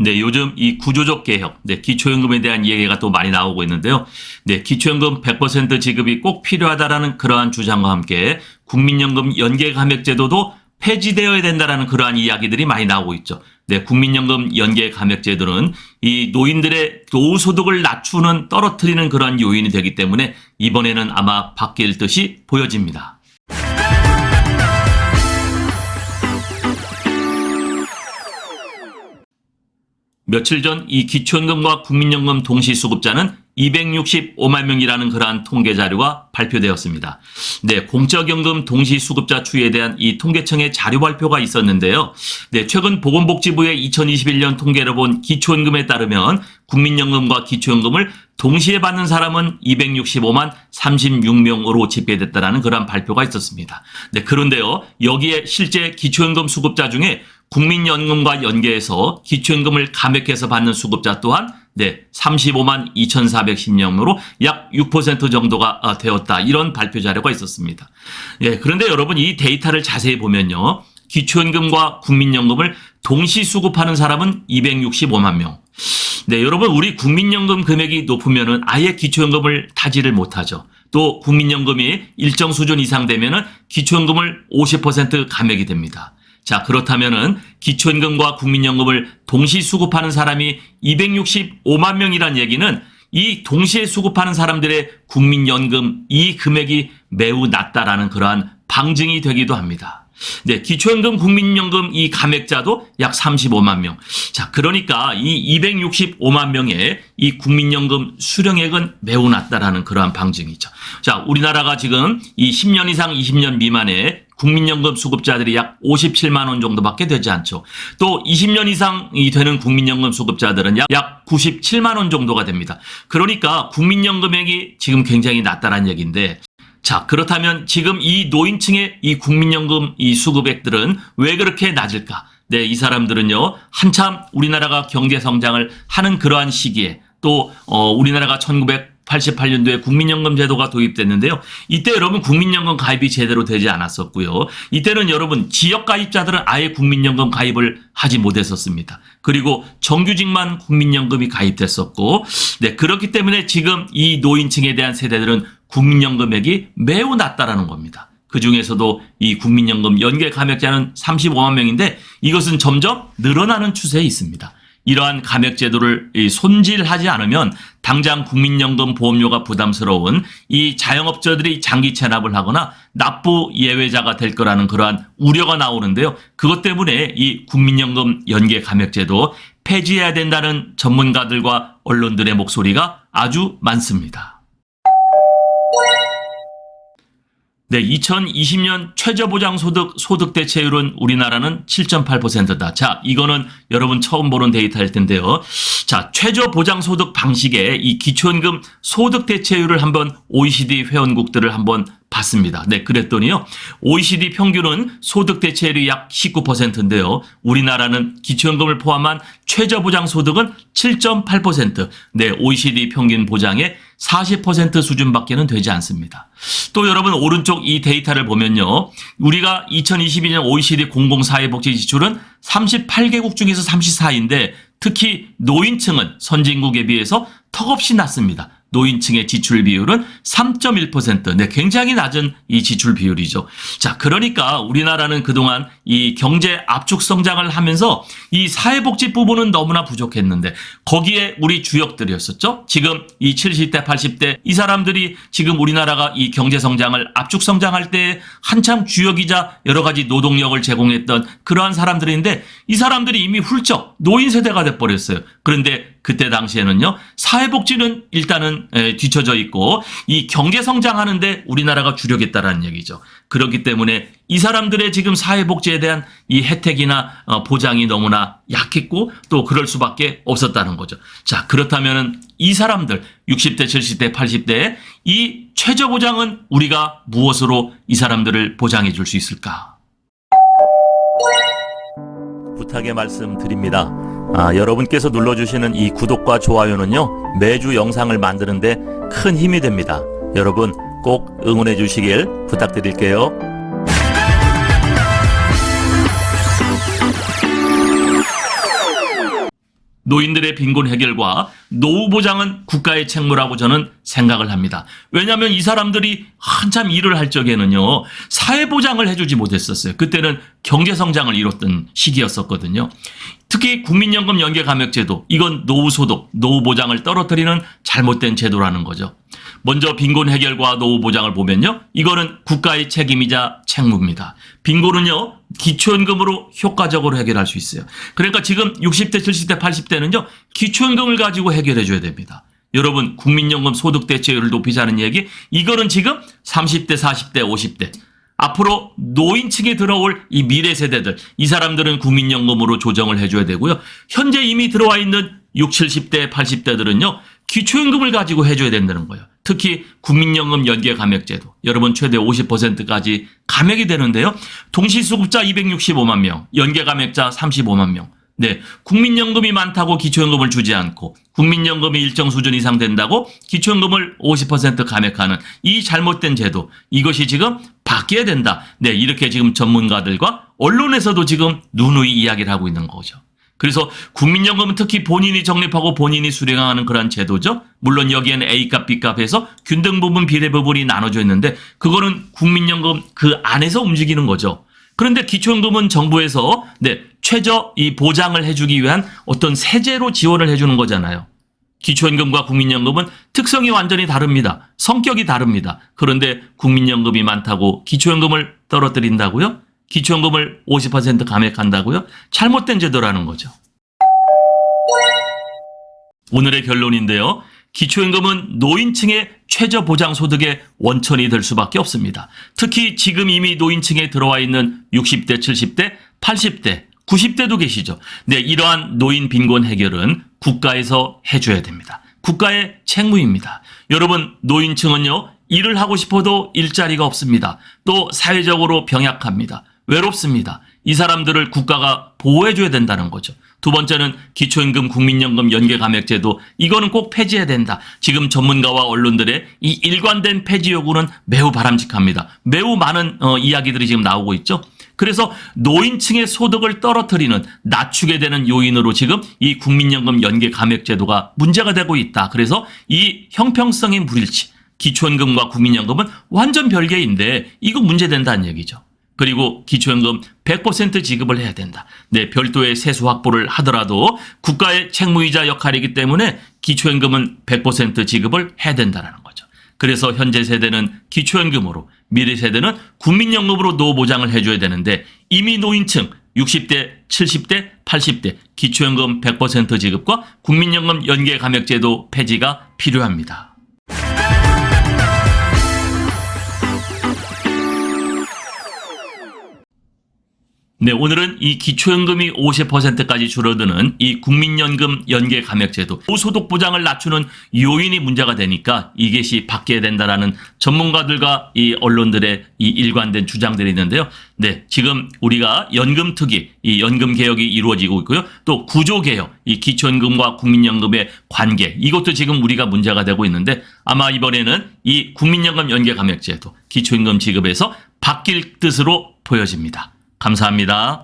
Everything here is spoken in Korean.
네, 요즘 이 구조적 개혁, 기초연금에 대한 얘기가 또 많이 나오고 있는데요. 기초연금 100% 지급이 꼭 필요하다라는 그러한 주장과 함께 국민연금 연계감액제도도 폐지되어야 된다라는 그러한 이야기들이 많이 나오고 있죠. 국민연금 연계감액제도는 이 노인들의 노후소득을 낮추는 떨어뜨리는 그러한 요인이 되기 때문에 이번에는 아마 바뀔 듯이 보여집니다. 며칠 전 이 기초연금과 국민연금 동시수급자는 265만 명이라는 그러한 통계 자료가 발표되었습니다. 공적연금 동시수급자 추이에 대한 이 통계청의 자료 발표가 있었는데요. 최근 보건복지부의 2021년 통계를 본 기초연금에 따르면 국민연금과 기초연금을 동시에 받는 사람은 265만 36명으로 집계됐다는 그러한 발표가 있었습니다. 그런데요, 여기에 실제 기초연금 수급자 중에 국민연금과 연계해서 기초연금을 감액해서 받는 수급자 또한 35만 2,410명으로 약 6% 정도가 되었다. 이런 발표 자료가 있었습니다. 그런데 여러분 이 데이터를 자세히 보면요. 기초연금과 국민연금을 동시 수급하는 사람은 265만 명. 여러분 우리 국민연금 금액이 높으면은 아예 기초연금을 타지를 못하죠. 또 국민연금이 일정 수준 이상 되면은 기초연금을 50% 감액이 됩니다. 자, 그렇다면은 기초연금과 국민연금을 동시 수급하는 사람이 265만 명이란 얘기는 이 동시에 수급하는 사람들의 국민연금 이 금액이 매우 낮다라는 그러한 방증이 되기도 합니다. 기초연금, 국민연금 이 감액자도 약 35만 명. 자, 그러니까 이 265만 명의 이 국민연금 수령액은 매우 낮다라는 그러한 방증이죠. 자, 우리나라가 지금 이 10년 이상 20년 미만의 국민연금 수급자들이 약 57만 원 정도밖에 되지 않죠. 또 20년 이상이 되는 국민연금 수급자들은 약 97만 원 정도가 됩니다. 그러니까 국민연금액이 지금 굉장히 낮다는 얘기인데, 자, 그렇다면 지금 이 노인층의 이 국민연금 이 수급액들은 왜 그렇게 낮을까? 이 사람들은요, 한참 우리나라가 경제 성장을 하는 그러한 시기에 또 우리나라가 1988년도에 국민연금 제도가 도입됐는데요. 이때 여러분 국민연금 가입이 제대로 되지 않았었고요. 이때는 여러분 지역가입자들은 아예 국민연금 가입을 하지 못했었습니다. 그리고 정규직만 국민연금이 가입됐었고, 그렇기 때문에 지금 이 노인층에 대한 세대들은 국민연금액이 매우 낮다라는 겁니다. 그 중에서도 이 국민연금 연계 감액자는 35만 명인데 이것은 점점 늘어나는 추세에 있습니다. 이러한 감액 제도를 손질하지 않으면 당장 국민연금 보험료가 부담스러운 이 자영업자들이 장기 체납을 하거나 납부 예외자가 될 거라는 그러한 우려가 나오는데요. 그것 때문에 이 국민연금 연계 감액 제도 폐지해야 된다는 전문가들과 언론들의 목소리가 아주 많습니다. 2020년 최저보장소득 소득대체율은 우리나라는 7.8%다. 자, 이거는 여러분 처음 보는 데이터일 텐데요. 자, 최저보장소득 방식의 이 기초연금 소득대체율을 한번 OECD 회원국들을 한번 봤습니다. 그랬더니요. OECD 평균은 소득대체율이 약 19%인데요. 우리나라는 기초연금을 포함한 최저보장소득은 7.8%. OECD 평균 보장의 40% 수준밖에는 되지 않습니다. 또 여러분 오른쪽 이 데이터를 보면요. 우리가 2022년 OECD 공공사회복지 지출은 38개국 중에서 34위인데 특히 노인층은 선진국에 비해서 턱없이 낮습니다. 노인층의 지출 비율은 3.1%. 굉장히 낮은 이 지출 비율이죠. 자, 그러니까 우리나라는 그동안 이 경제 압축 성장을 하면서 이 사회복지 부분은 너무나 부족했는데 거기에 우리 주역들이었었죠. 지금 이 70대, 80대 이 사람들이 지금 우리나라가 이 경제 성장을 압축 성장할 때 한참 주역이자 여러 가지 노동력을 제공했던 그러한 사람들인데 이 사람들이 이미 훌쩍 노인 세대가 돼버렸어요. 그런데 그때 당시에는요, 사회복지는 일단은 뒤처져 있고 이 경제 성장하는데 우리나라가 주력했다라는 얘기죠. 그렇기 때문에 이 사람들의 지금 사회복지에 대한 이 혜택이나 보장이 너무나 약했고 또 그럴 수밖에 없었다는 거죠. 자, 그렇다면은 이 사람들 60대, 70대, 80대 이 최저보장은 우리가 무엇으로 이 사람들을 보장해 줄 수 있을까? 부탁의 말씀 드립니다. 여러분께서 눌러주시는 이 구독과 좋아요는요, 매주 영상을 만드는데 큰 힘이 됩니다. 여러분 꼭 응원해 주시길 부탁드릴게요. 노인들의 빈곤 해결과 노후 보장은 국가의 책무라고 저는 생각을 합니다. 왜냐하면 이 사람들이 한참 일을 할 적에는요, 사회 보장을 해주지 못했었어요. 그때는 경제 성장을 이뤘던 시기였었거든요. 특히 국민연금 연계감액제도, 이건 노후소득, 노후 보장을 떨어뜨리는 잘못된 제도라는 거죠. 먼저 빈곤 해결과 노후 보장을 보면요, 이거는 국가의 책임이자 책무입니다. 빈곤은요, 기초연금으로 효과적으로 해결할 수 있어요. 그러니까 지금 60대, 70대, 80대는요, 기초연금을 가지고 해결해 줘야 됩니다. 여러분, 국민연금 소득 대체율을 높이자는 얘기, 이거는 지금 30대, 40대, 50대, 앞으로 노인층에 들어올 이 미래 세대들, 이 사람들은 국민연금으로 조정을 해줘야 되고요. 현재 이미 들어와 있는 60, 70대, 80대들은요, 기초연금을 가지고 해줘야 된다는 거예요. 특히 국민연금 연계감액제도, 여러분 최대 50%까지 감액이 되는데요. 동시수급자 265만 명, 연계감액자 35만 명. 네, 국민연금이 많다고 기초연금을 주지 않고 국민연금이 일정 수준 이상 된다고 기초연금을 50% 감액하는 이 잘못된 제도, 이것이 지금 바뀌어야 된다. 네, 이렇게 지금 전문가들과 언론에서도 지금 누누이 이야기를 하고 있는 거죠. 그래서 국민연금은 특히 본인이 적립하고 본인이 수령하는 그런 제도죠. 물론 여기에는 A값, B값에서 균등 부분, 비례 부분이 나눠져 있는데 그거는 국민연금 그 안에서 움직이는 거죠. 그런데 기초연금은 정부에서 최저 이 보장을 해주기 위한 어떤 세제로 지원을 해주는 거잖아요. 기초연금과 국민연금은 특성이 완전히 다릅니다. 성격이 다릅니다. 그런데 국민연금이 많다고 기초연금을 떨어뜨린다고요? 기초연금을 50% 감액한다고요? 잘못된 제도라는 거죠. 오늘의 결론인데요. 기초연금은 노인층의 최저보장소득의 원천이 될 수밖에 없습니다. 특히 지금 이미 노인층에 들어와 있는 60대, 70대, 80대, 90대도 계시죠. 네, 이러한 노인 빈곤 해결은 국가에서 해줘야 됩니다. 국가의 책무입니다. 여러분, 노인층은요, 일을 하고 싶어도 일자리가 없습니다. 또 사회적으로 병약합니다. 외롭습니다. 이 사람들을 국가가 보호해줘야 된다는 거죠. 두 번째는 기초연금, 국민연금 연계감액제도, 이거는 꼭 폐지해야 된다. 지금 전문가와 언론들의 이 일관된 폐지 요구는 매우 바람직합니다. 매우 많은 이야기들이 지금 나오고 있죠. 그래서 노인층의 소득을 떨어뜨리는, 낮추게 되는 요인으로 지금 이 국민연금 연계감액제도가 문제가 되고 있다. 그래서 이 형평성의 불일치, 기초연금과 국민연금은 완전 별개인데 이거 문제된다는 얘기죠. 그리고 기초연금 100% 지급을 해야 된다. 네, 별도의 세수 확보를 하더라도 국가의 책무이자 역할이기 때문에 기초연금은 100% 지급을 해야 된다는 거죠. 그래서 현재 세대는 기초연금으로, 미래 세대는 국민연금으로 노후 보장을 해줘야 되는데 이미 노인층 60대, 70대, 80대 기초연금 100% 지급과 국민연금 연계감액제도 폐지가 필요합니다. 네, 오늘은 이 기초연금이 50%까지 줄어드는 이 국민연금 연계감액제도, 소득 보장을 낮추는 요인이 문제가 되니까 이것이 바뀌어야 된다라는 전문가들과 이 언론들의 이 일관된 주장들이 있는데요. 네, 지금 우리가 연금특위, 이 연금개혁이 이루어지고 있고요. 또 구조개혁, 이 기초연금과 국민연금의 관계, 이것도 지금 우리가 문제가 되고 있는데 아마 이번에는 이 국민연금 연계감액제도, 기초연금 지급에서 바뀔 뜻으로 보여집니다. 감사합니다.